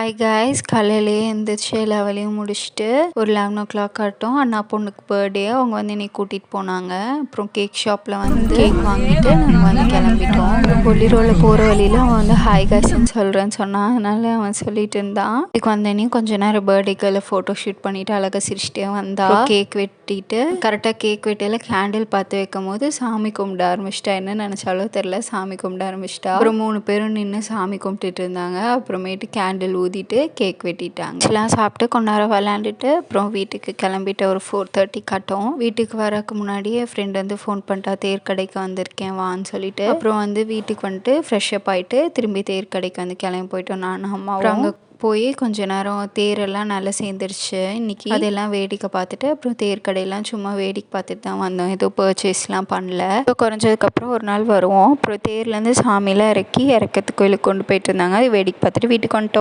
Hi guys, காலையிலேயே எழுந்திரிச்சு எல்லா வேலையும் முடிச்சுட்டு ஒரு 11 o'clock ஆகட்டும் அண்ணா பொண்ணுக்கு பர்த்டே. அவங்க என்னை கூட்டிகிட்டு போனாங்க. அப்புறம் கேக் ஷாப்பில் கேக் வாங்கிட்டு நாங்கள் கிளம்பிட்டோம். அப்புறம் கொல்லிரோவில் போகிற வழியில் அவன் ஹாய் காய்ஸ்ன்னு சொல்கிறேன்னு சொன்னான். அதனால அவன் சொல்லிட்டு இருந்தான். இதுக்கு வந்தேனையும் கொஞ்ச நேரம் பர்த்டேக்கில் ஃபோட்டோ ஷூட் பண்ணிவிட்டு அழகாக சிரிச்சிட்டே வந்தான். கேக் வெட்டிட்டு கரெக்டாக கேக் வெட்டியில் கேண்டில் பார்த்து வைக்கும் போது சாமி கும்பிட ஆரம்பிச்சிட்டா. என்ன நினச்சாலோ தெரில, சாமி கும்பிட ஆரம்பிச்சிட்டா. அப்புறம் 3 பேரும் நின்று சாமி கும்பிட்டுட்டு இருந்தாங்க. அப்புறமேட்டு கேண்டில் ஊதிட்டு கேக் வெட்டிட்டாங்க. எல்லாம் சாப்பிட்டு கொஞ்ச நேரம் விளையாண்டுட்டு அப்புறம் வீட்டுக்கு கிளம்பிட்டு ஒரு 4:30 கட்டும். வீட்டுக்கு வரக்கு முன்னாடியே ஃப்ரெண்ட் ஃபோன் பண்ணிட்டா, தேர்க்கடைக்கு வந்திருக்கேன் வான்னு சொல்லிட்டு. அப்புறம் வீட்டுக்கு வந்துட்டு ஃப்ரெஷ்அப் ஆகிட்டு திரும்பி தேர்க்கடைக்கு கிளம்பி போயிட்டோம் நான் அம்மா. அங்கே போய் கொஞ்ச நேரம் தேரெல்லாம் நல்லா சேர்ந்துருச்சு இன்னைக்கு. அதெல்லாம் வேடிக்கை பார்த்துட்டு அப்புறம் தேர்க்கடையெல்லாம் சும்மா வேடிக்கை பார்த்துட்டு தான் வந்தோம். எதுவும் பர்ச்சேஸ்லாம் பண்ணல. இப்போ குறைஞ்சதுக்கப்புறம் ஒரு நாள் வருவோம். அப்புறம் தேர்லேருந்து சாமியெல்லாம் இறக்கத்துக்கு கோயிலுக்கு கொண்டு போயிட்டு இருந்தாங்க. அது வேடிக்கை பார்த்துட்டு வீட்டுக்கு வந்துட்டோம்.